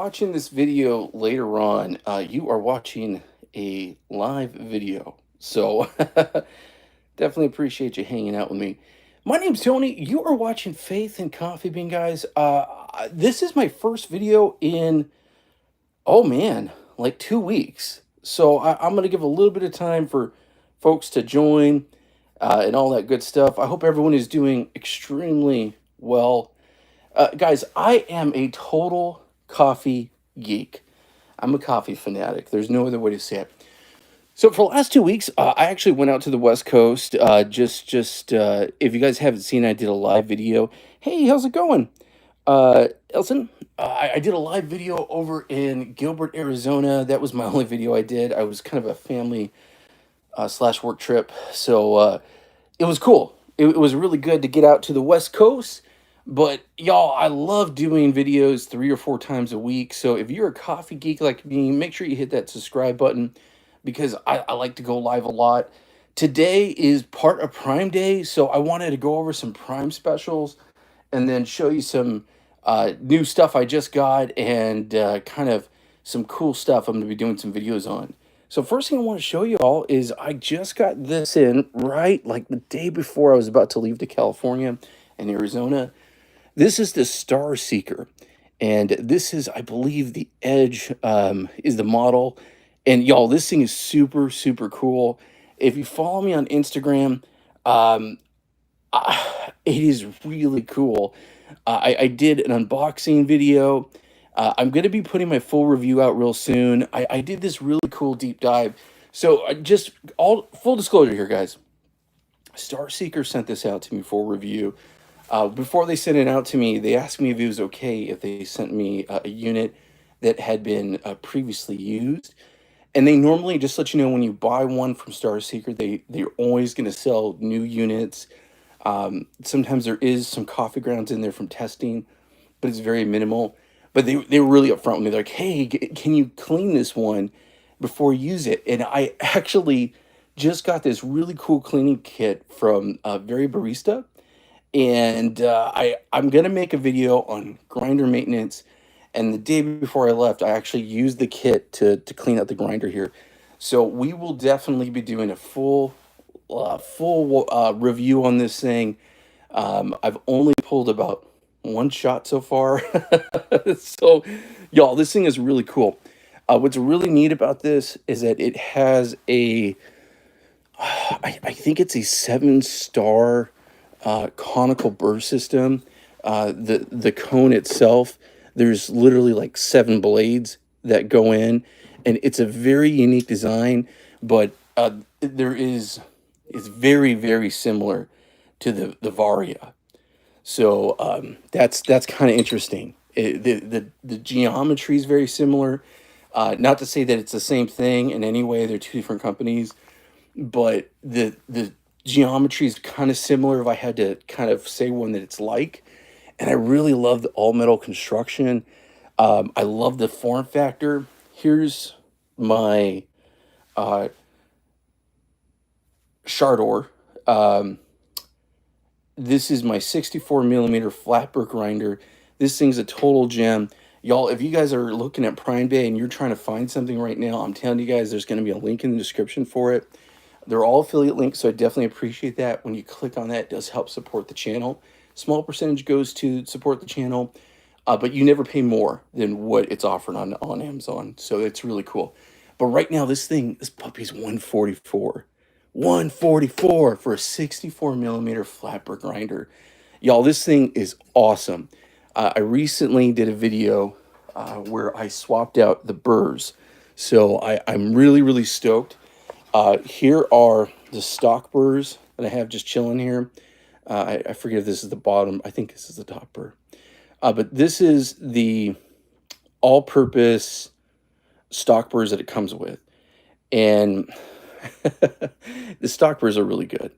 watching this video later on, you are watching a live video. So definitely appreciate you hanging out with me. My name's Tony. You are watching Faith and Coffee Bean, guys. This is my first video in, oh man, like 2 weeks. So I'm going to give a little bit of time for folks to join and all that good stuff. I hope everyone is doing extremely well. Guys, I am a total coffee geek. I'm a coffee fanatic. There's no other way to say it. So for the last 2 weeks, I actually went out to the West Coast. If you guys haven't seen, I did a live video. Hey, how's it going, Elson? I did a live video over in Gilbert, Arizona. That was my only video I did. I was kind of a family slash work trip, so it was cool. It was really good to get out to the West Coast. But y'all, I love doing videos 3 or 4 times a week. So if you're a coffee geek like me, make sure you hit that subscribe button because I like to go live a lot. Today is part of Prime Day, so I wanted to go over some Prime specials and then show you some new stuff I just got and kind of some cool stuff I'm going to be doing some videos on. So first thing I want to show you all is I just got this in right like the day before I was about to leave to California and Arizona. This is the Star Seeker, and this is, I believe, the Edge is the model. And y'all, this thing is super, super cool. If you follow me on Instagram, it is really cool. I did an unboxing video. I'm going to be putting my full review out real soon. I did this really cool deep dive. So just all full disclosure here, guys. Star Seeker sent this out to me for review. Before they sent it out to me, they asked me if it was okay if they sent me a unit that had been previously used. And they normally just let you know when you buy one from Star Seeker, they're always going to sell new units. Sometimes there is some coffee grounds in there from testing, but it's very minimal. But they were really upfront with me. They're like, hey, can you clean this one before you use it? And I actually just got this really cool cleaning kit from Very Barista. And I'm going to make a video on grinder maintenance. And the day before I left, I actually used the kit to clean out the grinder here. So we will definitely be doing a full review on this thing. I've only pulled about one shot so far. So, y'all, this thing is really cool. What's really neat about this is that it has I think it's a 7-star conical burr system. The cone itself, there's literally like 7 blades that go in, and it's a very unique design. But it's very, very similar to the Varia. So that's kind of interesting. The geometry is very similar. Not to say that it's the same thing in any way. They're two different companies, but the geometry is kind of similar if I had to kind of say one that it's like. And I really love the all metal construction. I love the form factor. Here's my Chardor. This is my 64 millimeter flat burr grinder. This thing's a total gem. Y'all, if you guys are looking at Prime Day and you're trying to find something right now, I'm telling you guys, there's going to be a link in the description for it. They're all affiliate links, so I definitely appreciate that. When you click on that, it does help support the channel. Small percentage goes to support the channel, but you never pay more than what it's offered on Amazon. So it's really cool. But right now, this puppy's $144. $144 for a 64 millimeter flat burr grinder. Y'all, this thing is awesome. I recently did a video where I swapped out the burrs. So I'm really, really stoked. Here are the stock burrs that I have just chilling here. I forget if this is the bottom. I think this is the top burr. But this is the all-purpose stock burrs that it comes with. And the stock burrs are really good.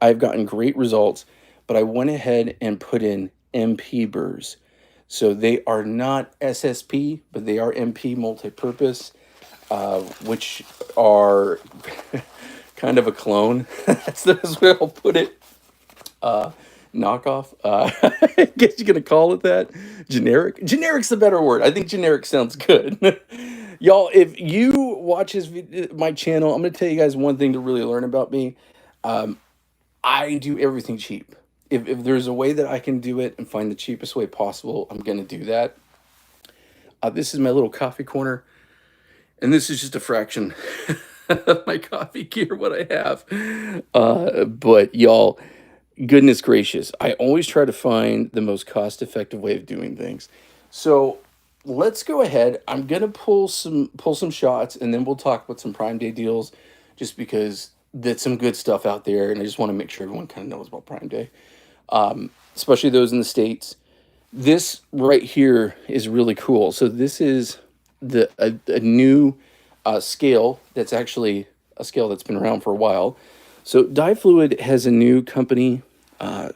I've gotten great results, but I went ahead and put in MP burrs. So they are not SSP, but they are MP multi-purpose, which are kind of a clone. That's the best way I'll put it. knockoff. I guess you're gonna call it that. Generic. Generic's the better word. I think generic sounds good. Y'all, if you watch my channel, I'm gonna tell you guys one thing to really learn about me. Um, I do everything cheap. If there's a way that I can do it and find the cheapest way possible, I'm gonna do that. This is my little coffee corner, and this is just a fraction of my coffee gear what I have. But y'all, goodness gracious, I always try to find the most cost-effective way of doing things. So let's go ahead. I'm gonna pull some shots, and then we'll talk about some Prime Day deals, just because there's some good stuff out there, and I just want to make sure everyone kind of knows about Prime Day, especially those in the States. This right here is really cool. So this is a new scale that's actually a scale that's been around for a while. So Dye Fluid has a new company. Uh,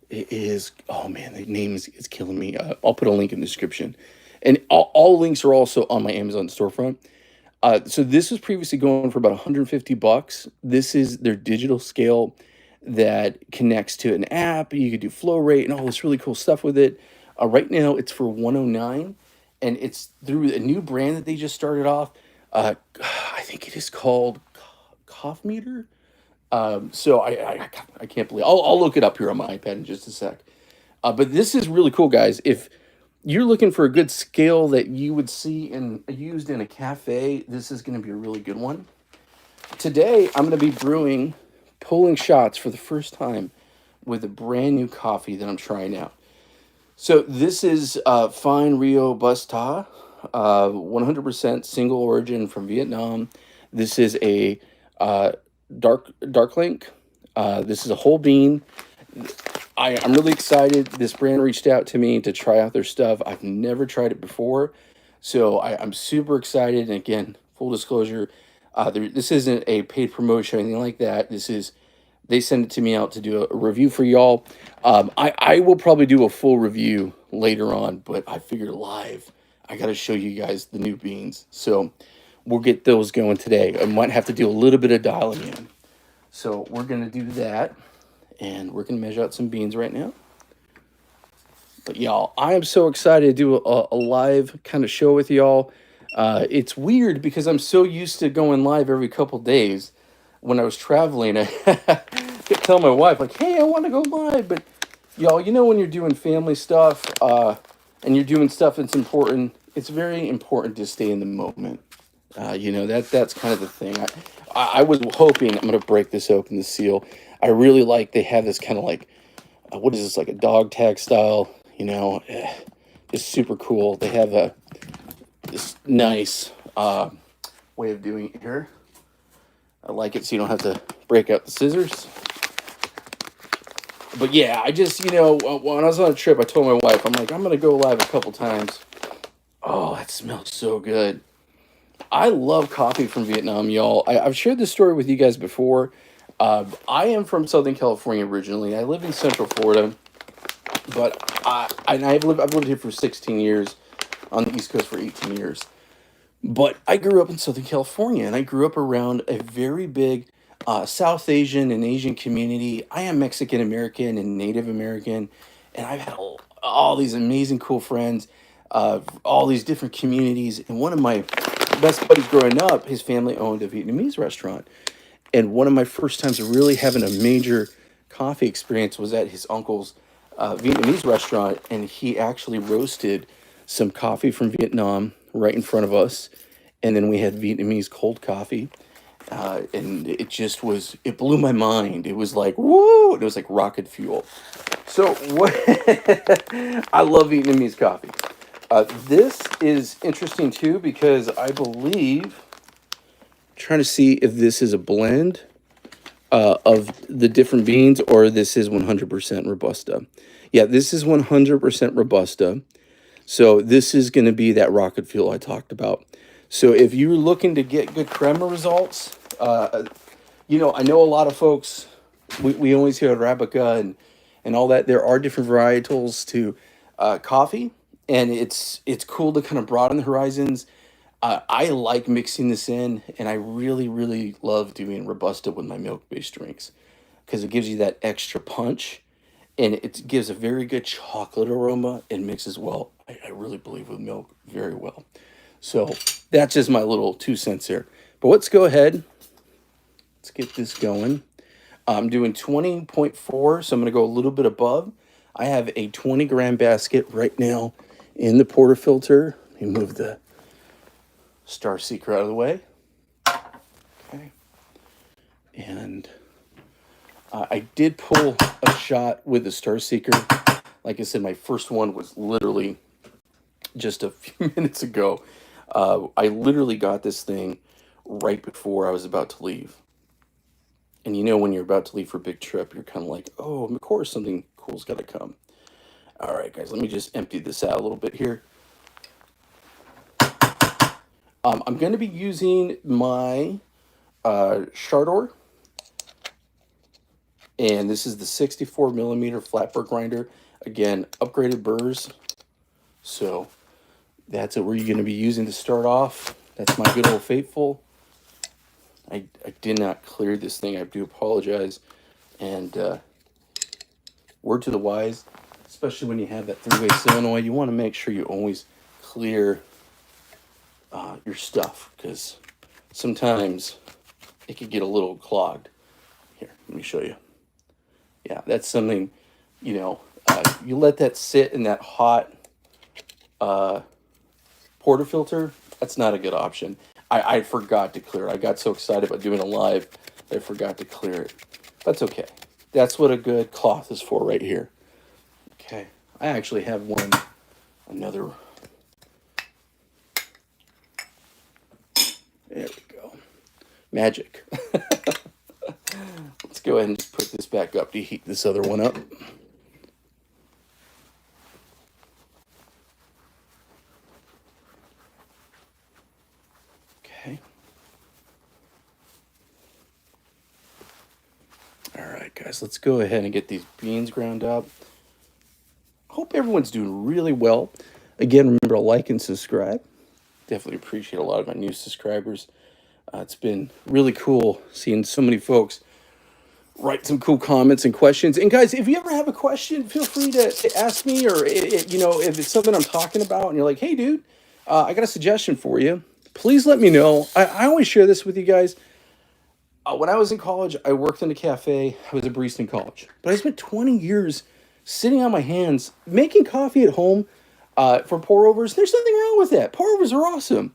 it is, oh man, the name is killing me. I'll put a link in the description, and all links are also on my Amazon storefront. So this was previously going for about 150 bucks. This is their digital scale that connects to an app. You could do flow rate and all this really cool stuff with it. Right now it's for 109, and it's through a new brand that they just started off. I think it is called Cough Meter. So I can't believe I'll look it up here on my iPad in just a sec. But this is really cool, guys. If you're looking for a good scale that you would see used in a cafe, this is going to be a really good one. Today, I'm going to be pulling shots for the first time with a brand new coffee that I'm trying out. So this is Fine Rio Busta, 100% single origin from Vietnam. This is a dark link. This is a whole bean. I'm really excited. This brand reached out to me to try out their stuff. I've never tried it before, so I'm super excited. And again, full disclosure, this isn't a paid promotion or anything like that. They send it to me out to do a review for y'all. I will probably do a full review later on, but I figured live, I got to show you guys the new beans. So we'll get those going today. I might have to do a little bit of dialing in. So we're going to do that, and we're going to measure out some beans right now. But y'all, I am so excited to do a live kind of show with y'all. It's weird because I'm so used to going live every couple days. When I was traveling, I kept telling my wife, like, hey, I want to go live. But y'all, when you're doing family stuff and you're doing stuff that's important, it's very important to stay in the moment. That's kind of the thing. I was hoping, I'm going to break this open, the seal. I really like, they have this kind of like, what is this, like a dog tag style, it's super cool. They have this nice way of doing it here. I like it so you don't have to break out the scissors. But yeah, I just, when I was on a trip, I told my wife, I'm like, I'm going to go live a couple times. Oh, that smells so good. I love coffee from Vietnam, y'all. I've shared this story with you guys before. I am from Southern California originally. I live in Central Florida, but I've lived here for 16 years, on the East Coast for 18 years. But I grew up in Southern California, and I grew up around a very big South Asian and Asian community. I am Mexican American and Native American, and I've had all these amazing, cool friends, all these different communities. And one of my best buddies growing up, his family owned a Vietnamese restaurant. And one of my first times of really having a major coffee experience was at his uncle's Vietnamese restaurant, and he actually roasted some coffee from Vietnam right in front of us. And then we had Vietnamese cold coffee. And it blew my mind. It was like, woo! It was like rocket fuel. So what? I love Vietnamese coffee. This is interesting too because I believe, trying to see if this is a blend of the different beans or this is 100% Robusta. Yeah, this is 100% Robusta. So this is going to be that rocket fuel I talked about. So if you're looking to get good Crema results, I know a lot of folks, we always hear Arabica and all that. There are different varietals to coffee, and it's cool to kind of broaden the horizons. I like mixing this in, and I really, really love doing Robusta with my milk-based drinks because it gives you that extra punch. and it gives a very good chocolate aroma and mixes well. I really believe with milk very well. So that's just my little 2 cents here. But let's go ahead. Let's get this going. I'm doing 20.4, so I'm going to go a little bit above. I have a 20-gram basket right now in the portafilter. Let me move the Star Seeker out of the way. Okay. And I did pull a shot with the Star Seeker. Like I said, my first one was literally just a few minutes ago. I literally got this thing right before I was about to leave. And you know, when you're about to leave for a big trip, you're kind of like, oh, of course something cool's got to come. All right, guys, let me just empty this out a little bit here. I'm going to be using my Shardor. And this is the 64 millimeter flat burr grinder. Again, upgraded burrs. So that's what we're going to be using to start off. That's my good old faithful. I did not clear this thing. I do apologize. And word to the wise, especially when you have that three-way solenoid, you want to make sure you always clear your stuff, because sometimes it could get a little clogged. Here, let me show you. Yeah, that's something, you know, you let that sit in that hot portafilter, that's not a good option. I forgot to clear it. I got so excited about doing a live that I forgot to clear it. That's okay. That's what a good cloth is for right here. Okay, I actually have another. There we go. Magic. Let's go ahead and just put this back up to heat this other one up. Okay. All right, guys, let's go ahead and get these beans ground up. Hope everyone's doing really well. Again, remember to like and subscribe. Definitely appreciate a lot of my new subscribers. It's been really cool seeing so many folks write some cool comments and questions. And guys, if you ever have a question, feel free to ask me, or you know, if it's something I'm talking about and you're like, hey dude, I got a suggestion for you, please let me know. I always share this with you guys. When I was in college, I worked in a cafe. I was a barista in college, but I spent 20 years sitting on my hands making coffee at home for pour overs. There's nothing wrong with that. Pour overs are awesome.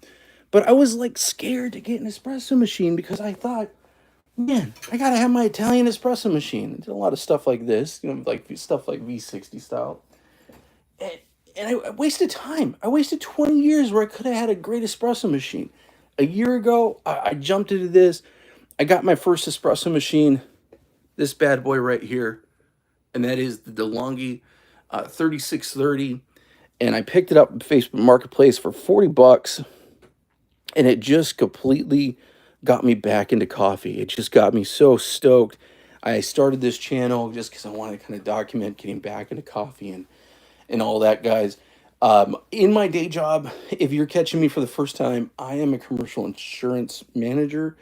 But I was like scared to get an espresso machine because I thought, man, I gotta have my Italian espresso machine. I did a lot of stuff like this, you know, like stuff like V60 style. And I wasted time. I wasted 20 years where I could have had a great espresso machine. A year ago, I jumped into this. I got my first espresso machine, this bad boy right here, and that is the DeLonghi 3630. And I picked it up in Facebook Marketplace for 40 bucks. And it just completely got me back into coffee. It just got me so stoked. I started this channel just because I wanted to kind of document getting back into coffee and all that, guys. In my day job, if you're catching me for the first time, I am a commercial insurance manager.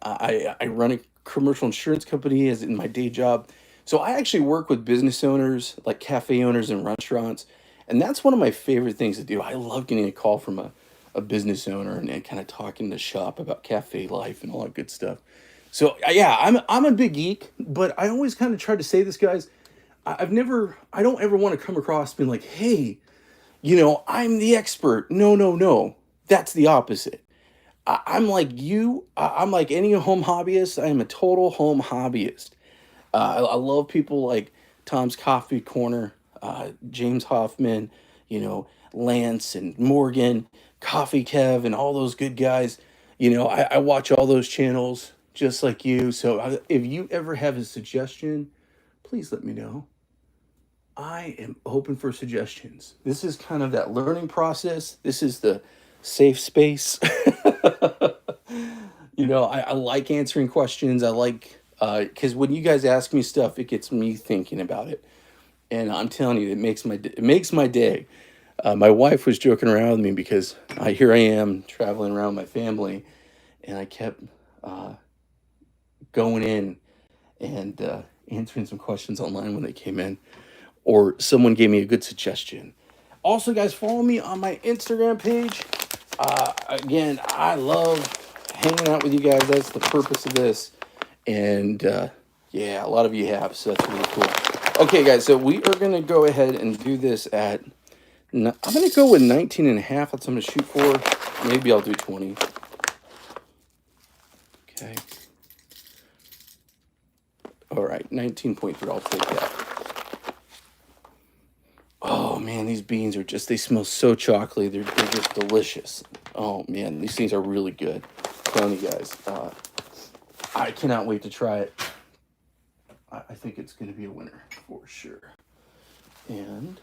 I run a commercial insurance company as in my day job. So I actually work with business owners, like cafe owners and restaurants. And that's one of my favorite things to do. I love getting a call from a business owner and kind of talking to shop about cafe life and all that good stuff. So yeah, I'm a big geek, but I always kind of try to say this, guys. I don't ever want to come across being like, hey, you know, I'm the expert. No, no, no. That's the opposite. I'm like you. I'm like any home hobbyist. I am a total home hobbyist. I love people like Tom's Coffee Corner, James Hoffman, you know, Lance and Morgan, Coffee Kev, and all those good guys. You know, I watch all those channels just like you. So if you ever have a suggestion, please let me know. I am open for suggestions. This is kind of that learning process. This is the safe space. You know, I like answering questions. I like, because when you guys ask me stuff, it gets me thinking about it. And I'm telling you, it makes my day. My wife was joking around with me because here I am traveling around my family, and I kept going in and answering some questions online when they came in, or someone gave me a good suggestion. Also, guys, follow me on my Instagram page. Again, I love hanging out with you guys. That's the purpose of this. And yeah, a lot of you have, so that's really cool. Okay, guys, so we are going to go ahead and do this at, I'm going to go with 19 and a half. That's what I'm going to shoot for. Maybe I'll do 20. Okay. All right, 19.3, I'll take that. Oh, man, these beans are just, they smell so chocolatey. They're just delicious. Oh, man, these things are really good. I'm telling you guys, I cannot wait to try it. I think it's going to be a winner for sure. And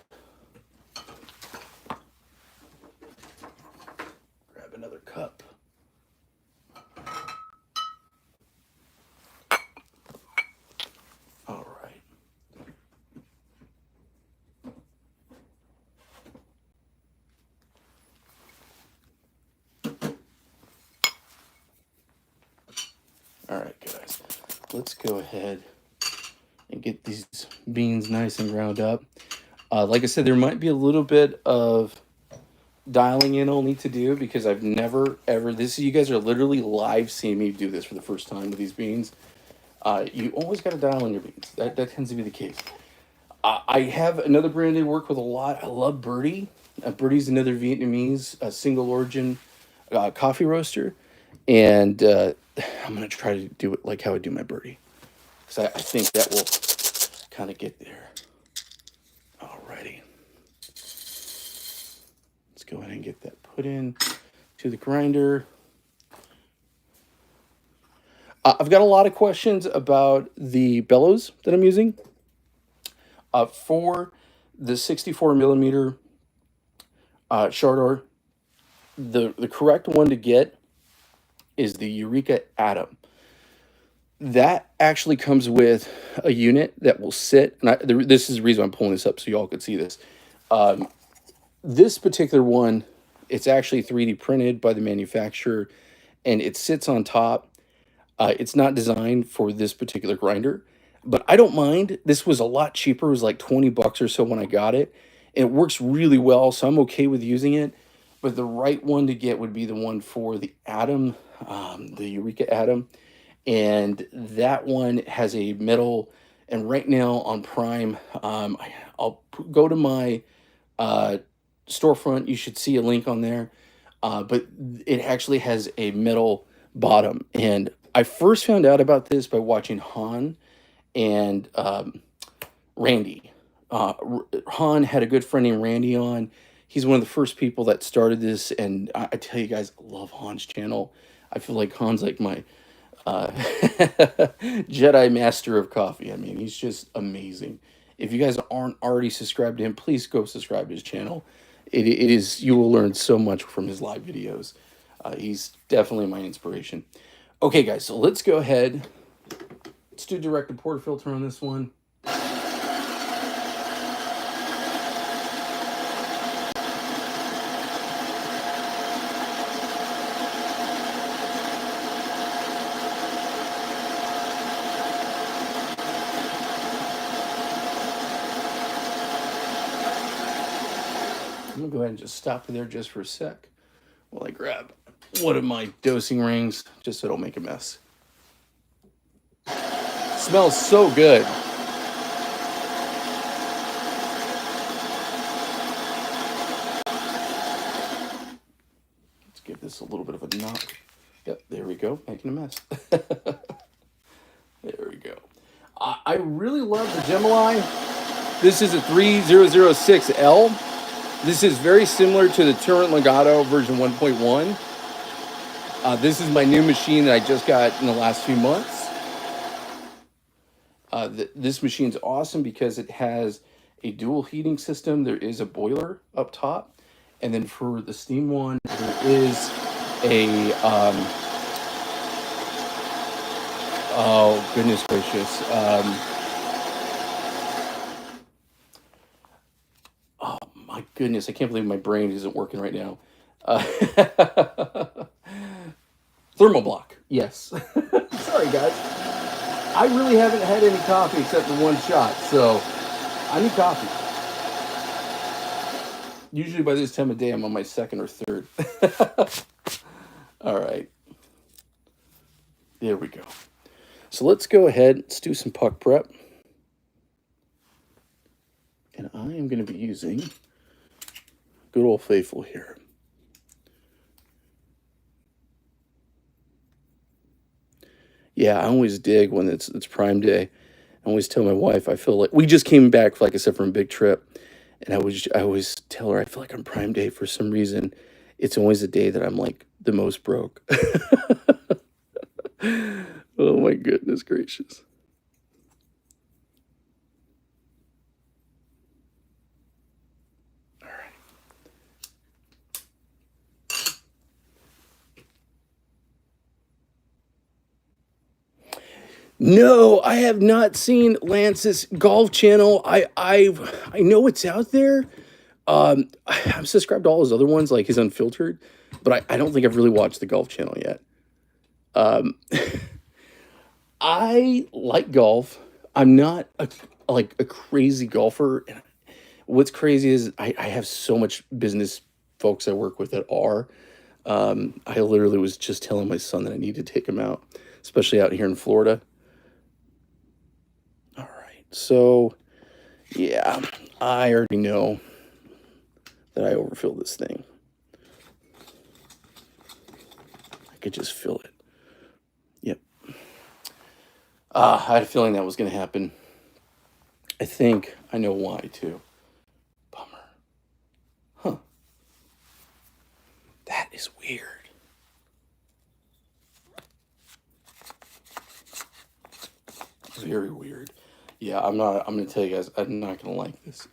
grab another cup. All right. All right, guys. Let's go ahead and get these beans nice and ground up. Like I said, there might be a little bit of dialing in I'll need to do because I've never ever, you guys are literally live seeing me do this for the first time with these beans. You always got to dial in your beans. That tends to be the case. I have another brand I work with a lot. I love Birdie. Birdie's another Vietnamese single origin coffee roaster. And I'm going to try to do it like how I do my Birdie. Because I think that will kind of get there. Alrighty. Let's go ahead and get that put in to the grinder. I've got a lot of questions about the bellows that I'm using. For the 64 millimeter Chardonnay, the correct one to get is the Eureka Atom. That actually comes with a unit that will sit, and this is the reason I'm pulling this up so y'all could see this. This particular one, it's actually 3D printed by the manufacturer, and it sits on top. It's not designed for this particular grinder, but I don't mind. This was a lot cheaper. It was like 20 bucks or so when I got it. And it works really well, so I'm okay with using it. But the right one to get would be the one for the Atom, the Eureka Atom. And that one has a metal, and right now on Prime, I'll go to my storefront. You should see a link on there. But it actually has a metal bottom. And I first found out about this by watching Han and Randy. Han had a good friend named Randy on. He's one of the first people that started this, and I tell you guys, I love Han's channel. I feel like Han's like my Jedi Master of coffee. I mean, he's just amazing. If you guys aren't already subscribed to him, please go subscribe to his channel. It is, you will learn so much from his live videos. He's definitely my inspiration. Okay, guys, so let's go ahead. Let's do direct to portafilter on this one. I'm going to go ahead and just stop there just for a sec while I grab one of my dosing rings just so I don't make a mess. Smells so good. Let's give this a little bit of a knock. Yep, there we go, making a mess. There we go. I really love the Gemilai. This is a 3006L. This is very similar to the Torrent Legato version 1.1. This is my new machine that I just got in the last few months. This machine's awesome because it has a dual heating system. There is a boiler up top. And then for the steam one, there is a... oh, goodness gracious. Oh, my goodness. I can't believe my brain isn't working right now. Thermoblock. Yes. Sorry, guys. I really haven't had any coffee except for one shot, so I need coffee. Usually by this time of day, I'm on my second or third. All right. There we go. So let's go ahead. Let's do some puck prep. And I am going to be using good old faithful here. Yeah, I always dig when it's Prime Day. I always tell my wife I feel like we just came back, like I said, from a big trip, and I always tell her I feel like on Prime Day for some reason. It's always the day that I'm like the most broke. Oh my goodness gracious. All right. No, I have not seen Lance's golf channel. I know it's out there. I'm subscribed to all his other ones, like his Unfiltered, but I don't think I've really watched the golf channel yet. I like golf. I'm not like a crazy golfer. And what's crazy is I have so much business folks I work with that are. I literally was just telling my son that I need to take him out, especially out here in Florida. All right, so yeah, I already know that I overfill this thing. I could just fill it. Yep. I had a feeling that was going to happen. I think I know why, too. Bummer. Huh. That is weird. Very weird. Yeah, I'm going to tell you guys, I'm not going to like this.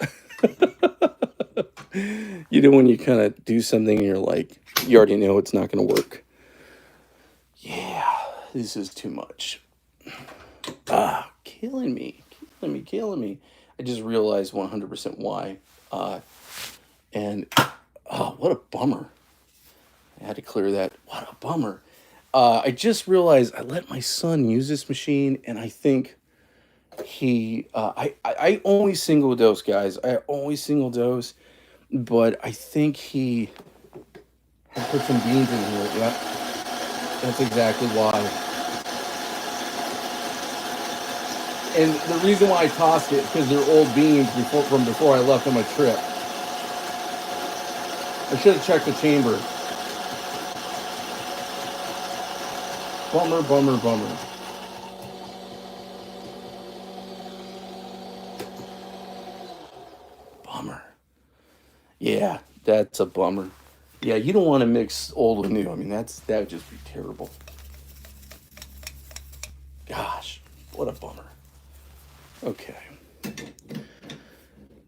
You know, when you kind of do something and you're like, you already know it's not going to work. Yeah, this is too much. Killing me. I just realized 100% why. And what a bummer. I had to clear that. What a bummer. I just realized I let my son use this machine, and I think I only single dose, guys. I always single dose, but I think he had put some beans in here. Yep, that's exactly why. And the reason why I tossed it is because they're old beans from before I left on my trip. I should have checked the chamber. Bummer, bummer, bummer. Bummer. Yeah, that's a bummer. Yeah, you don't want to mix old with new. I mean, that would just be terrible. Gosh, what a bummer. Okay.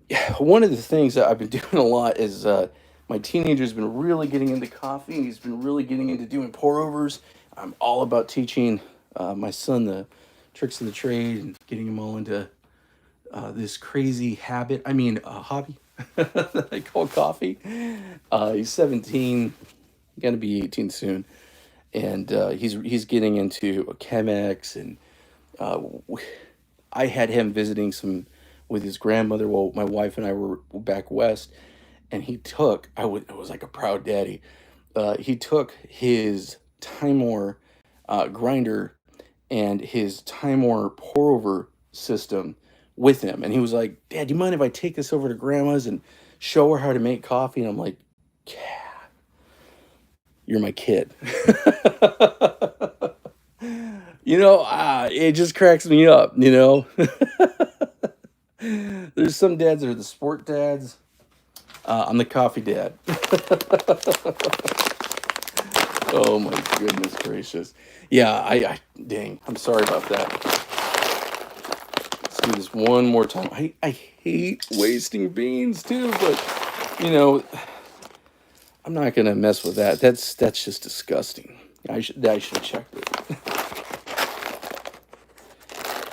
Yeah, one of the things that I've been doing a lot is my teenager's been really getting into coffee. He's been really getting into doing pour overs. I'm all about teaching my son the tricks of the trade and getting him all into this crazy habit. I mean, hobby that I call coffee. He's 17, gonna be 18 soon, and he's getting into Chemex, and I had him visiting some with his grandmother while my wife and I were back west, and I was like a proud daddy. He took his Timor grinder and his Timor pour over system with him, and he was like, "Dad, do you mind if I take this over to Grandma's and show her how to make coffee?" And I'm like, "Yeah, you're my kid." You know, it just cracks me up, you know? There's some dads that are the sport dads. I'm the coffee dad. Oh my goodness gracious. Yeah, dang, I'm sorry about that. Let's do this one more time. I hate wasting beans too, but you know, I'm not gonna mess with that. That's just disgusting. I should have checked it.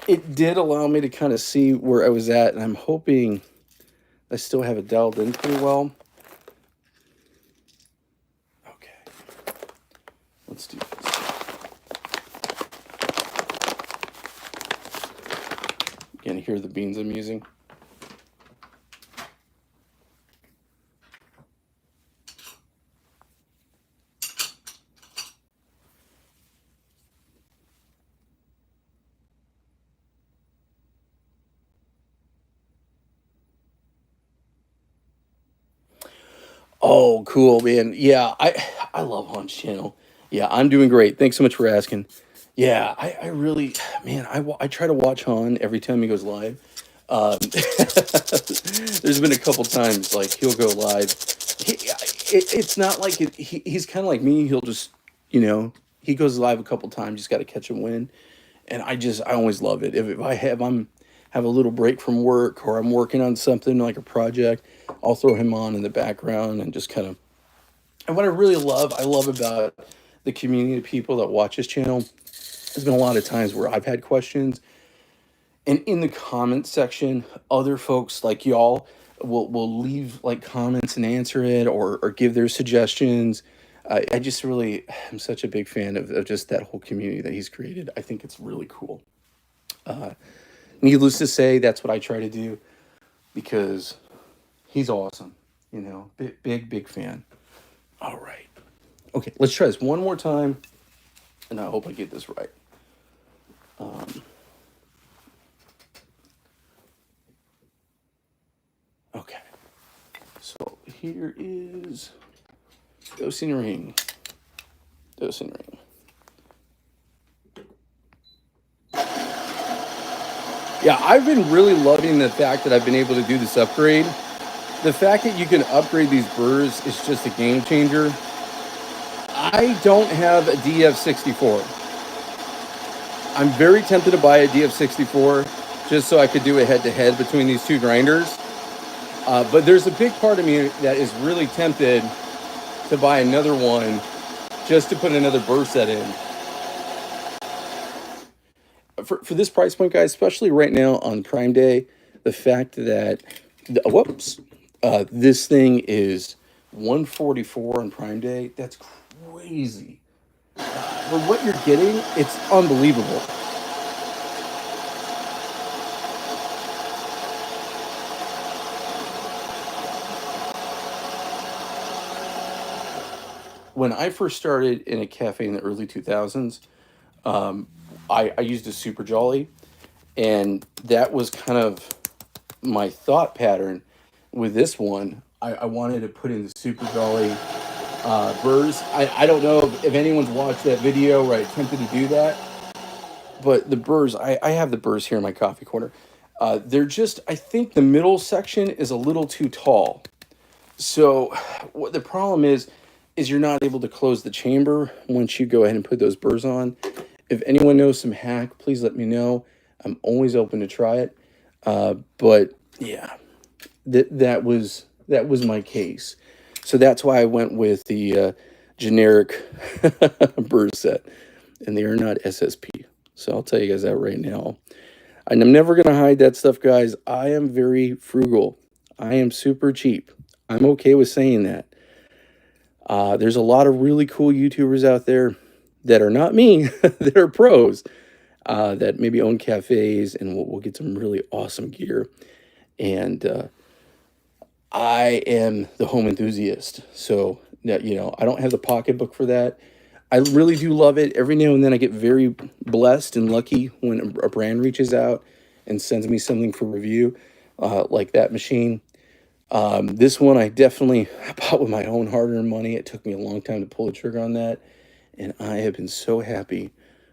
It did allow me to kind of see where I was at, and I'm hoping I still have it dialed in pretty well. Okay. Let's do this. Again, hear the beans I'm using. Oh, cool, man. Yeah, I love Han's channel. Yeah, I'm doing great. Thanks so much for asking. Yeah, I really, man, I try to watch Han every time he goes live. There's been a couple times like he'll go live. It's not like he's kind of like me. He'll just, he goes live a couple times. Just got to catch him when. And I always love it. If I'm have a little break from work or I'm working on something like a project, I'll throw him on in the background and just kind of. And what I love about the community of people that watch this channel. There's been a lot of times where I've had questions, and in the comment section, other folks like y'all will leave like comments and answer it or give their suggestions. I just really am such a big fan of just that whole community that he's created. I think it's really cool. Needless to say, that's what I try to do because he's awesome. Big fan. All right. Okay, let's try this one more time, and I hope I get this right. Okay. So here is dosing ring. Dosing ring. Yeah, I've been really loving the fact that I've been able to do this upgrade. The fact that you can upgrade these burrs is just a game changer. I don't have a DF64. I'm very tempted to buy a DF64 just so I could do a head-to-head between these two grinders. But there's a big part of me that is really tempted to buy another one just to put another burr set in. For this price point, guys, especially right now on Prime Day, the fact that, this thing is 144 on Prime Day, that's crazy. For what you're getting, it's unbelievable. When I first started in a cafe in the early 2000s, I used a Super Jolly, and that was kind of my thought pattern with this one. I wanted to put in the Super Jolly burrs. I don't know if anyone's watched that video where I attempted to do that, but the burrs, I have the burrs here in my coffee corner. They're just, I think the middle section is a little too tall. So what the problem is you're not able to close the chamber once you go ahead and put those burrs on. If anyone knows some hack, please let me know. I'm always open to try it. But yeah, that was my case. So that's why I went with the generic burr set, and they are not SSP. So I'll tell you guys that right now. And I'm never gonna hide that stuff, guys. I am very frugal. I am super cheap. I'm okay with saying that. There's a lot of really cool YouTubers out there that are not me, that are pros, that maybe own cafes and will get some really awesome gear. And I am the home enthusiast. So, I don't have the pocketbook for that. I really do love it. Every now and then I get very blessed and lucky when a brand reaches out and sends me something for review, like that machine. This one I definitely bought with my own hard-earned money. It took me a long time to pull the trigger on that, and I have been so happy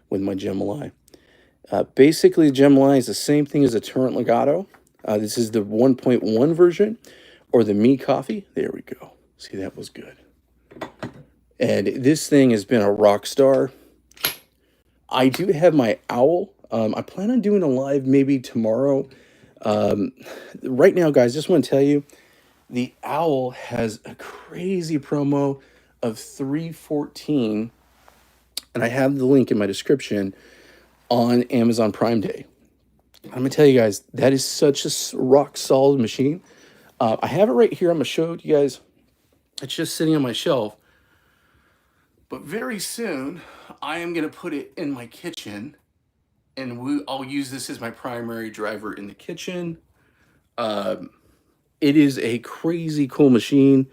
with my Gemilai. Basically, Gemilai is the same thing as a Torrent Legato. This is the 1.1 version, or the Me Coffee. There we go. See, that was good. And this thing has been a rock star. I do have my Owl. I plan on doing a live maybe tomorrow. Right now, guys, just want to tell you, the Owl has a crazy promo of $314, and I have the link in my description on Amazon Prime Day. I'm gonna tell you guys, that is such a rock solid machine. I have it right here. I'm gonna show you guys. It's just sitting on my shelf. But very soon, I am gonna put it in my kitchen, and I'll use this as my primary driver in the kitchen. Um, it is a crazy cool machine.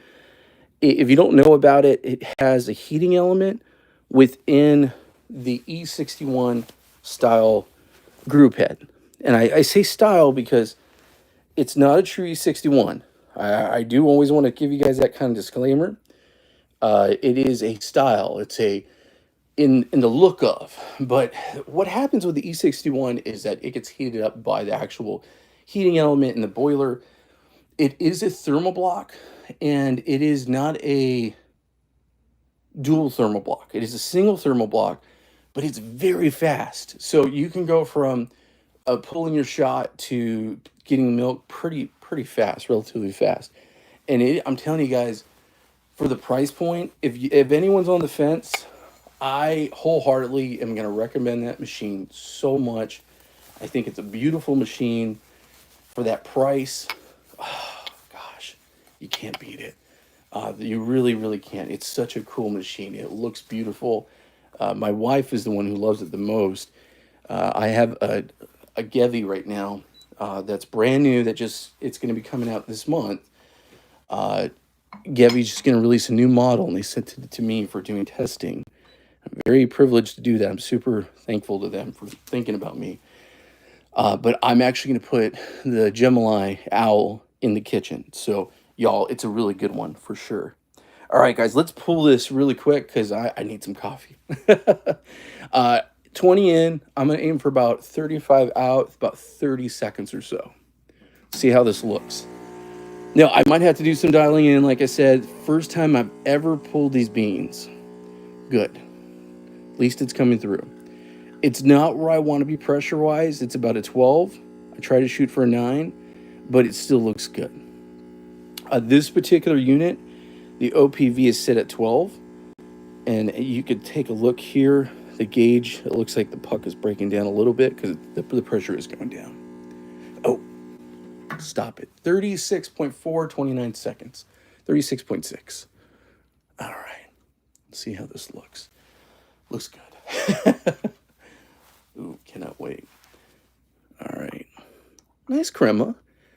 If you don't know about it, it has a heating element within the E61 style group head. And I say style because it's not a true E61. I do always want to give you guys that kind of disclaimer. It is a style. It's a in the look of. But what happens with the E61 is that it gets heated up by the actual heating element in the boiler. It is a thermal block, and it is not a dual thermal block. It is a single thermal block, but it's very fast. So you can go from pulling your shot to getting milk pretty fast, relatively fast. And I'm telling you guys, for the price point, if anyone's on the fence, I wholeheartedly am going to recommend that machine so much. I think it's a beautiful machine for that price. Oh, gosh, you can't beat it. You really can't. It's such a cool machine. It looks beautiful. My wife is the one who loves it the most. I have a Gevi right now that's brand new. It's going to be coming out this month. Gevi's just going to release a new model, and they sent it to me for doing testing. I'm very privileged to do that. I'm super thankful to them for thinking about me. But I'm actually going to put the Gemilai Owl in the kitchen. So, y'all, it's a really good one for sure. All right, guys, let's pull this really quick because I need some coffee. 20 in. I'm going to aim for about 35 out, about 30 seconds or so. See how this looks. Now, I might have to do some dialing in. Like I said, first time I've ever pulled these beans. Good. At least it's coming through. It's not where I want to be pressure-wise. It's about a 12. I try to shoot for a 9, but it still looks good. This particular unit, the OPV is set at 12. And you could take a look here. The gauge, it looks like the puck is breaking down a little bit because the pressure is going down. Oh, stop it. 36.4, 29 seconds. 36.6. All right. Let's see how this looks. Looks good. Ooh, cannot wait. All right. Nice crema.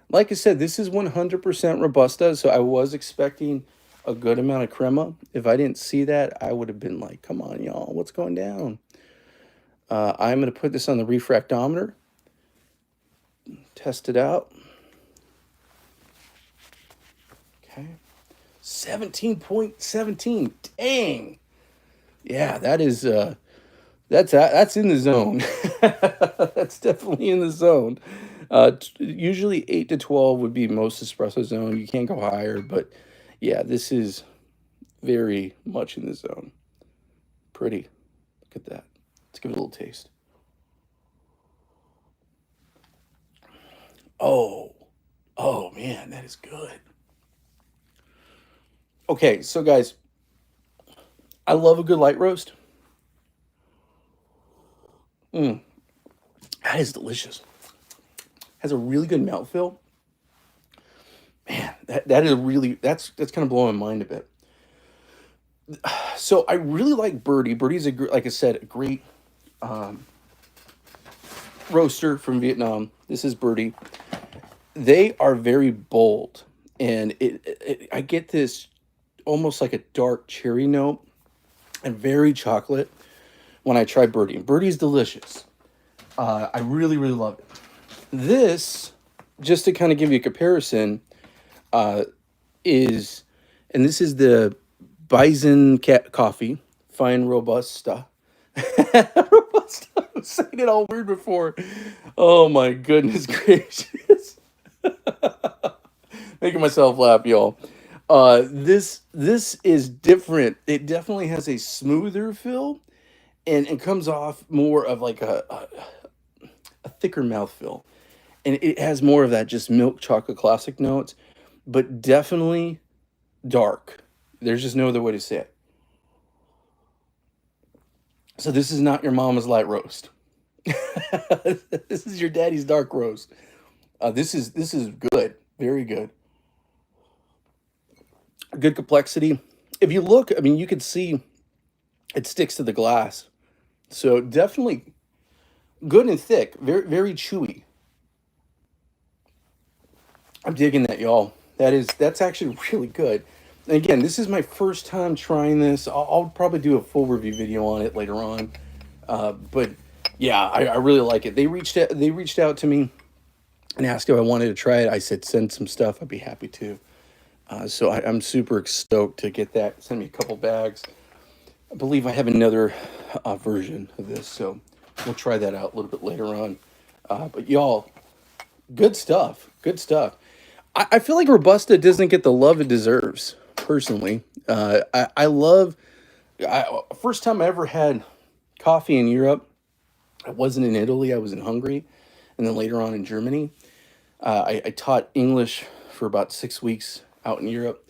Like I said, this is 100% Robusta, so I was expecting a good amount of crema. If I didn't see that, I would have been like, come on, y'all, what's going down? I'm going to put this on the refractometer. Test it out. Okay. 17.17. Dang. Yeah, that is that's in the zone. That's definitely in the zone. Usually 8 to 12 would be most espresso zone. You can't go higher, but yeah, this is very much in the zone. Pretty. Look at that. Let's give it a little taste. Oh man, that is good. Okay, so guys, I love a good light roast. That is delicious. Has a really good mouthfeel. Man, that is really that's kind of blowing my mind a bit. So I really like Birdie. Birdie's like I said, a great roaster from Vietnam. This is Birdie. They are very bold, and I get this almost like a dark cherry note and very chocolate when I try Birdie. And Birdie's delicious. I really love it. This, just to kind of give you a comparison, this is the Bison coffee, fine Robusta. Robusta. I was saying it all weird before. Oh my goodness gracious. Making myself laugh, y'all. This is different. It definitely has a smoother feel, and comes off more of like a thicker mouthfeel. And it has more of that just milk chocolate classic notes, but definitely dark. There's just no other way to say it. So this is not your mama's light roast. This is your daddy's dark roast. This is good. Very good. Good complexity. If you look, I mean, you can see it sticks to the glass. So definitely Good and thick, very very chewy. I'm digging that, y'all. That's actually really good. And again, this is my first time trying this. I'll probably do a full review video on it later on. But yeah, I really like it. They reached out to me and asked if I wanted to try it. I said send some stuff. I'd be happy to. So I'm super stoked to get that. Send me a couple bags. I believe I have another version of this, so we'll try that out a little bit later on. But y'all, good stuff. Good stuff. I feel like Robusta doesn't get the love it deserves, personally. I love. First time I ever had coffee in Europe, I wasn't in Italy. I was in Hungary, and then later on in Germany. I taught English for about 6 weeks out in Europe,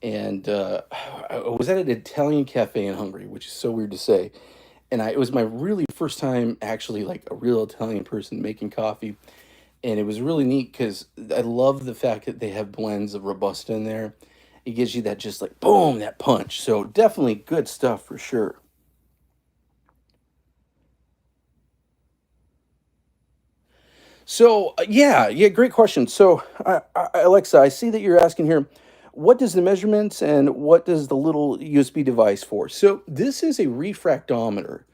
and I was at an Italian cafe in Hungary, which is so weird to say. And it was my really first time actually like a real Italian person making coffee, and it was really neat because I love the fact that they have blends of Robusta in there. It gives you that just like boom, that punch. So definitely good stuff for sure. So yeah, great question. So Alexa, I see that you're asking here, what does the measurements and what does the little USB device for? So this is a refractometer.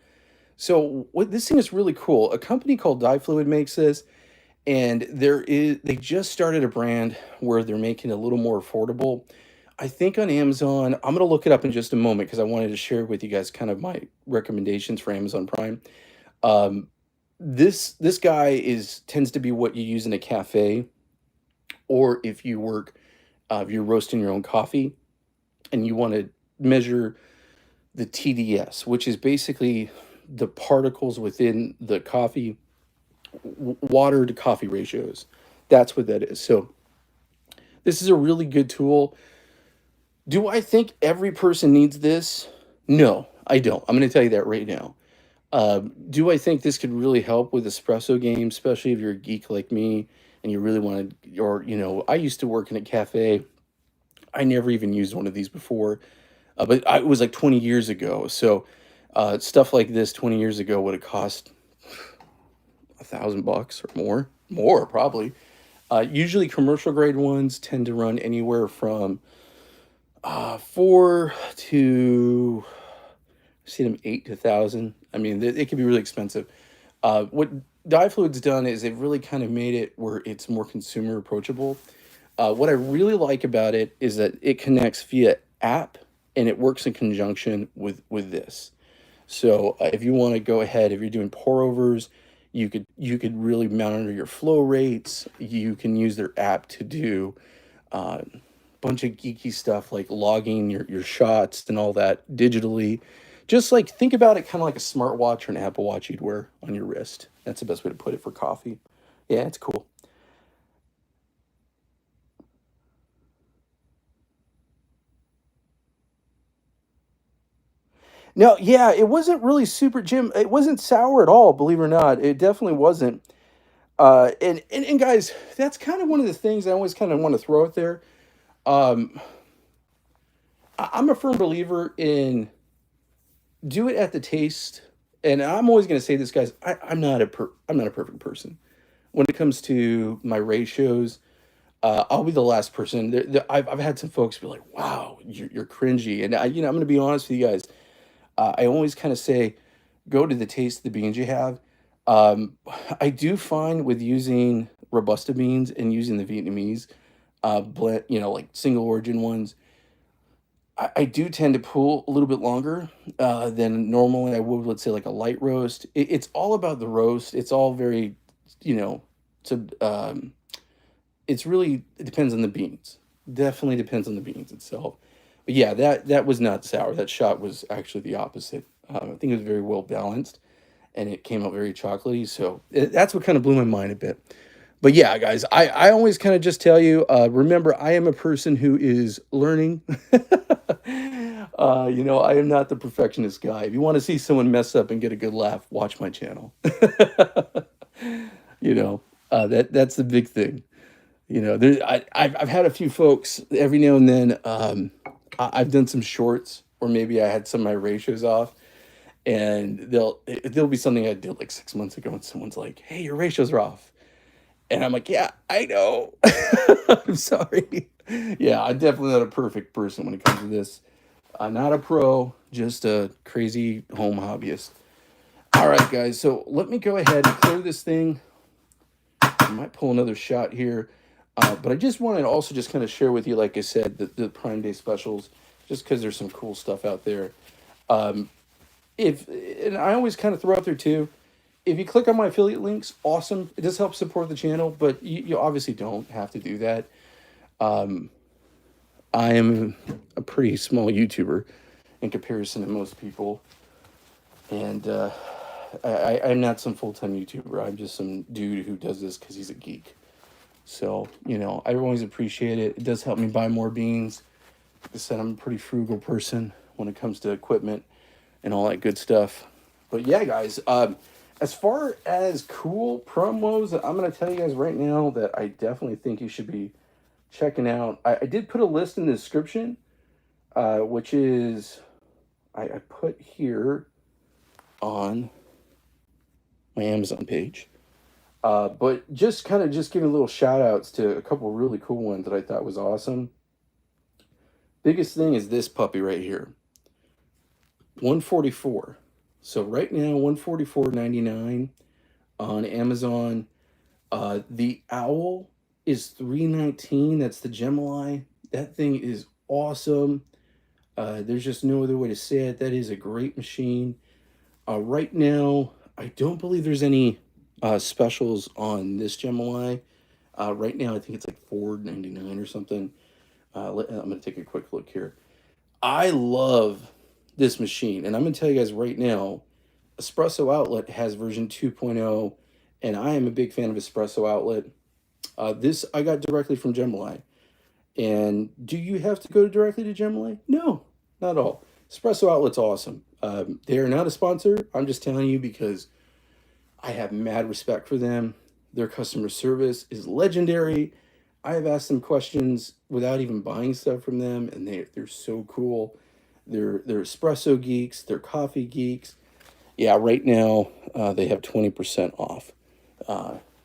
So what this thing is really cool. A company called Dye Fluid makes this, and they just started a brand where they're making it a little more affordable. I think on Amazon, I'm gonna look it up in just a moment because I wanted to share with you guys kind of my recommendations for Amazon Prime. Um, this guy is tends to be what you use in a cafe, or if you work, if you're roasting your own coffee and you want to measure the TDS, which is basically the particles within the coffee, water to coffee ratios. That's what that is. So this is a really good tool. Do I think every person needs this? No, I don't. I'm going to tell you that right now. Do I think this could really help with espresso games, especially if you're a geek like me and you really want to, or, I used to work in a cafe. I never even used one of these before, it was like 20 years ago. So stuff like this 20 years ago would have cost $1,000 or more probably. Usually commercial grade ones tend to run anywhere from four to see them 8 to 1,000. I mean, it can be really expensive. What Dye Fluid's done is they've really kind of made it where it's more consumer approachable. What I really like about it is that it connects via app and it works in conjunction with this. So if you want to go ahead, if you're doing pour overs, you could really monitor your flow rates. You can use their app to do a bunch of geeky stuff like logging your shots and all that digitally. Just like think about it kind of like a smartwatch or an Apple Watch you'd wear on your wrist. That's the best way to put it for coffee. Yeah, it's cool. No, yeah, it wasn't really super Jim. It wasn't sour at all, believe it or not. It definitely wasn't. And guys, that's kind of one of the things I always kind of want to throw out there. Um, I'm a firm believer in do it at the taste. And I'm always going to say this, guys. I'm not a perfect person when it comes to my ratios. I'll be the last person. I've had some folks be like, "Wow, you're cringy," and I'm going to be honest with you guys. I always kind of say, go to the taste of the beans you have. Um, I do find with using Robusta beans and using the Vietnamese blend, like single origin ones, I do tend to pull a little bit longer than normally I would, let's say, like a light roast. It's all about the roast. It's all very, you know, so it's really, it depends on the beans. Definitely depends on the beans itself. But yeah, that was not sour. That shot was actually the opposite. I think it was very well balanced, and it came out very chocolatey. So that's what kind of blew my mind a bit. But yeah, guys, I always kind of just tell you, remember, I am a person who is learning. I am not the perfectionist guy. If you want to see someone mess up and get a good laugh, watch my channel. That's the big thing. I've had a few folks every now and then. I've done some shorts, or maybe I had some of my ratios off, And there'll be something I did like 6 months ago, and someone's like, "Hey, your ratios are off," and I'm like, "Yeah, I know. I'm sorry." Yeah, I'm definitely not a perfect person when it comes to this. I'm not a pro, just a crazy home hobbyist. All right, guys. So let me go ahead and clear this thing. I might pull another shot here. But I just wanted to also just kind of share with you, like I said, the Prime Day specials, just because there's some cool stuff out there. Um, if and I always kind of throw out there too. If you click on my affiliate links, awesome. It does help support the channel, but you obviously don't have to do that. Um, I am a pretty small YouTuber in comparison to most people, and I'm not some full time YouTuber. I'm just some dude who does this because he's a geek. So, I always appreciate it. It does help me buy more beans. Like I said, I'm a pretty frugal person when it comes to equipment and all that good stuff. But yeah, guys, as far as cool promos, I'm going to tell you guys right now that I definitely think you should be checking out. I did put a list in the description, which is, I put here on my Amazon page. But just kind of just giving little shout outs to a couple really cool ones that I thought was awesome. Biggest thing is this puppy right here. 144. So right now, 144.99 on Amazon. The owl is 319. That's the Gemilai. That thing is awesome. There's just no other way to say it. That is a great machine. Right now, I don't believe there's any specials on this Gemini. Right now, I think it's like $4.99 or something. I'm going to take a quick look here. I love this machine, and I'm going to tell you guys right now, Espresso Outlet has version 2.0, and I am a big fan of Espresso Outlet. This I got directly from Gemini. And do you have to go directly to Gemini? No, not at all. Espresso Outlet's awesome. They are not a sponsor. I'm just telling you because I have mad respect for them. Their customer service is legendary. I have asked them questions without even buying stuff from them, and they're so cool. They're espresso geeks. They're coffee geeks. Yeah, right now they have 20% off,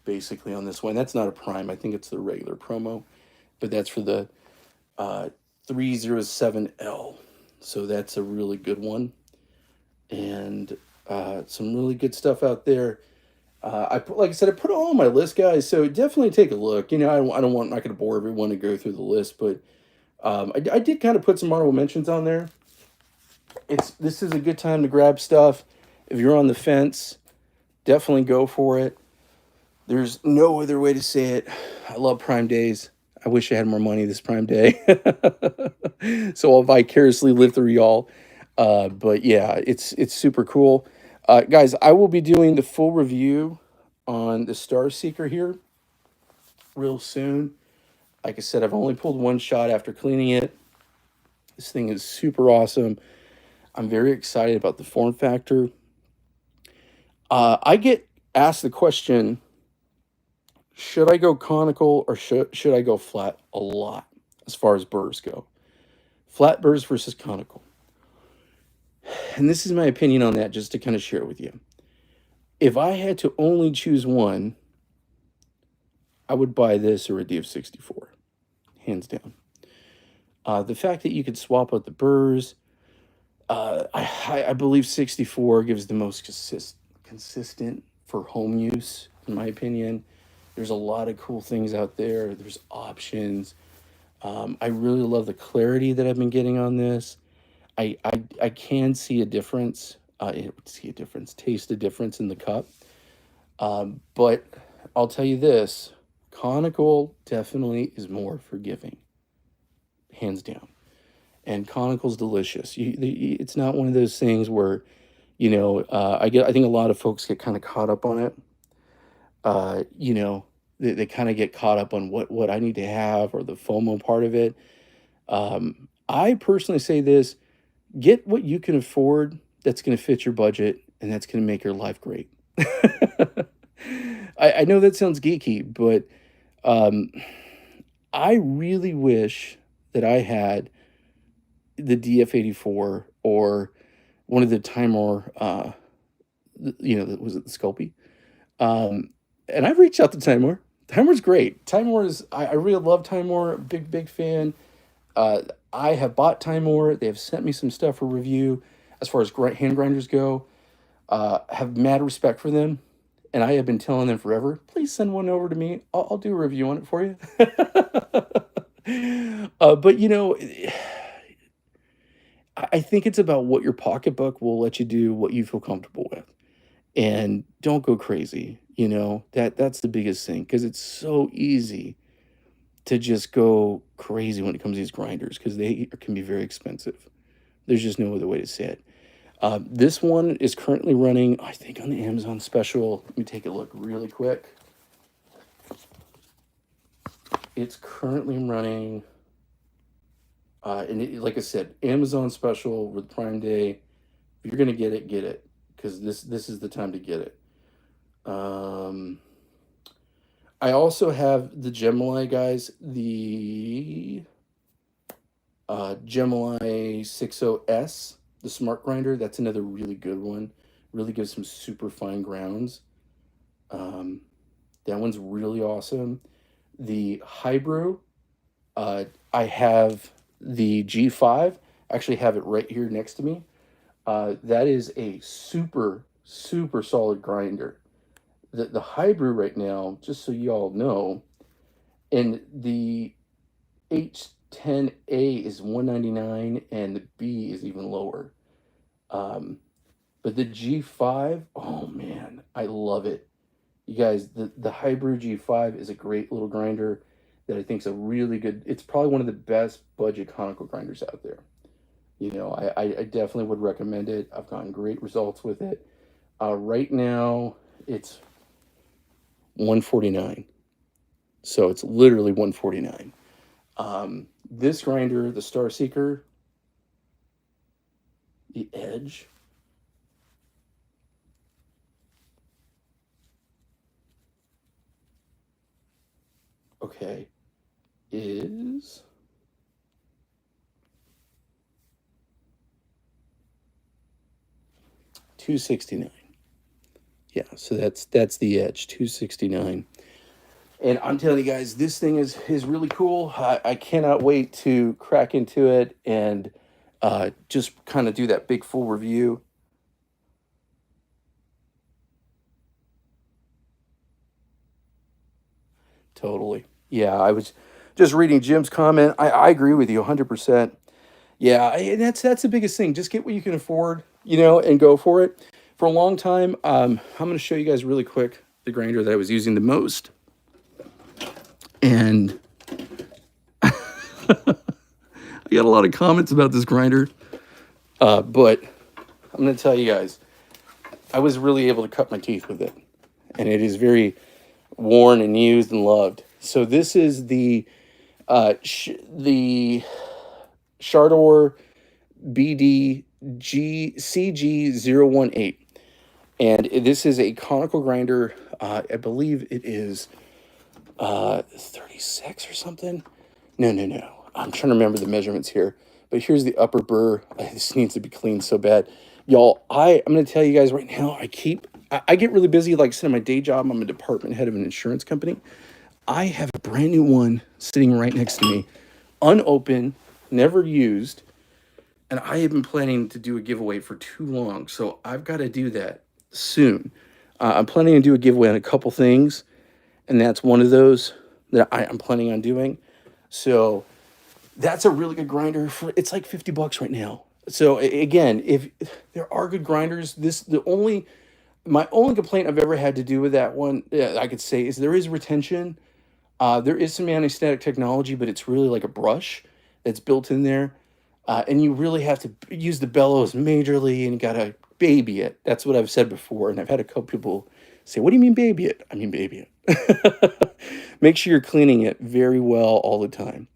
basically on this one. That's not a Prime. I think it's the regular promo, but that's for the 307L. So that's a really good one, and some really good stuff out there. Like I said, I put it all on my list, guys. So definitely take a look. I don't want, I'm not going to bore everyone to go through the list, but I did kind of put some honorable mentions on there. This is a good time to grab stuff. If you're on the fence, definitely go for it. There's no other way to say it. I love Prime Days. I wish I had more money this Prime Day. So I'll vicariously live through y'all. But yeah, it's super cool. Guys, I will be doing the full review on the Star Seeker here real soon. Like I said, I've only pulled one shot after cleaning it. This thing is super awesome. I'm very excited about the form factor. I get asked the question, should I go conical or should I go flat a lot as far as burrs go? Flat burrs versus conical. And this is my opinion on that, just to kind of share with you. If I had to only choose one, I would buy this or a DF64, hands down. The fact that you could swap out the burrs, I believe 64 gives the most consistent for home use, in my opinion. There's a lot of cool things out there. There's options. I really love the clarity that I've been getting on this. I can see a difference. Taste a difference in the cup. But I'll tell you this, conical definitely is more forgiving, hands down. And conical's delicious. It's not one of those things where, I think a lot of folks get kind of caught up on it. They kind of get caught up on what I need to have or the FOMO part of it. I personally say this, get what you can afford that's going to fit your budget and that's going to make your life great. I know that sounds geeky, but I really wish that I had the DF84 or one of the Timor, was it the Sculpey? And I've reached out to Timor. Timor's great. I really love Timor. Big fan. I have bought Timor. They have sent me some stuff for review as far as hand grinders go. Have mad respect for them. And I have been telling them forever, please send one over to me. I'll do a review on it for you. But I think it's about what your pocketbook will let you do, what you feel comfortable with. And don't go crazy. That's the biggest thing, because it's so easy to just go crazy when it comes to these grinders, because they can be very expensive. There's just no other way to say it. This one is currently running, I think, on the Amazon special. Let me take a look really quick. It's currently running, like I said, Amazon special with Prime Day. If you're gonna get it, because this is the time to get it. I also have the Gemilai, guys, the Gemilai 60S, the smart grinder. That's another really good one. Really gives some super fine grounds. That one's really awesome. The HIBREW, I have the G5. I actually have it right here next to me. That is a super solid grinder. The HIBREW right now, just so you all know, and the H10A is $199, and the B is even lower. But the G5, oh man, I love it. You guys, the HIBREW G5 is a great little grinder that I think is a really good, it's probably one of the best budget conical grinders out there. I definitely would recommend it. I've gotten great results with it. Right now, it's $149. So it's literally $149. This grinder, the Star Seeker, the Edge, okay, is $269. Yeah, so that's the Edge, $269. And I'm telling you guys, this thing is really cool. I cannot wait to crack into it and just kind of do that big full review. Totally. Yeah, I was just reading Jim's comment. I agree with you 100%. Yeah, and that's the biggest thing. Just get what you can afford, and go for it. For a long time, I'm going to show you guys really quick the grinder that I was using the most. And I got a lot of comments about this grinder. But I'm going to tell you guys, I was really able to cut my teeth with it. And it is very worn and used and loved. So this is the Shardor BD CG018. And this is a conical grinder. I believe it is 36 or something. No. I'm trying to remember the measurements here. But here's the upper burr. This needs to be cleaned so bad. Y'all, I'm going to tell you guys right now, I get really busy, like I said, in my day job. I'm a department head of an insurance company. I have a brand new one sitting right next to me, unopened, never used. And I have been planning to do a giveaway for too long. So I've got to do that soon. I'm planning to do a giveaway on a couple things. And that's one of those that I'm planning on doing. So that's a really good grinder. It's like $50 right now. So again, if there are good grinders, my only complaint I've ever had to do with that one, I could say, is there is retention. There is some anti-static technology, but it's really like a brush that's built in there. And you really have to use the bellows majorly, and you got to baby it. That's what I've said before. And I've had a couple people say, what do you mean baby it? I mean baby it. Make sure you're cleaning it very well all the time.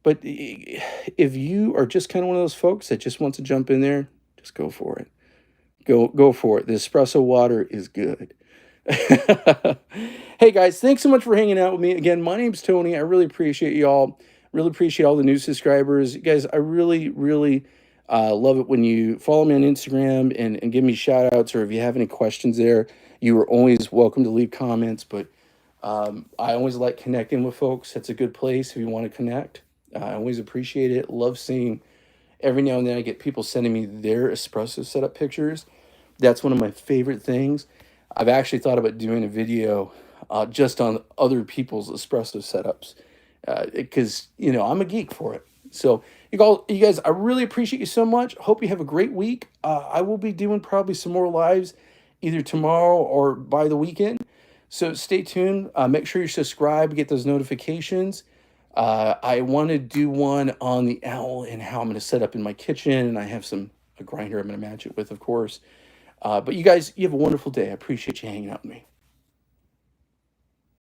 But if you are just kind of one of those folks that just wants to jump in there, just go for it. Go for it. The espresso water is good. Hey guys, thanks so much for hanging out with me. Again, my name's Tony. I really appreciate y'all. Really appreciate all the new subscribers. Guys, I really Love it when you follow me on Instagram and give me shout outs, or if you have any questions there, you are always welcome to leave comments. But I always like connecting with folks. That's a good place if you want to connect. I always appreciate it. Love seeing every now and then I get people sending me their espresso setup pictures. That's one of my favorite things. I've actually thought about doing a video just on other people's espresso setups because I'm a geek for it. So you guys, I really appreciate you so much. Hope you have a great week. I will be doing probably some more lives either tomorrow or by the weekend. So stay tuned. Make sure you subscribe, get those notifications. I want to do one on the owl and how I'm going to set up in my kitchen, and I have a grinder I'm going to match it with, of course. But you guys, you have a wonderful day. I appreciate you hanging out with me.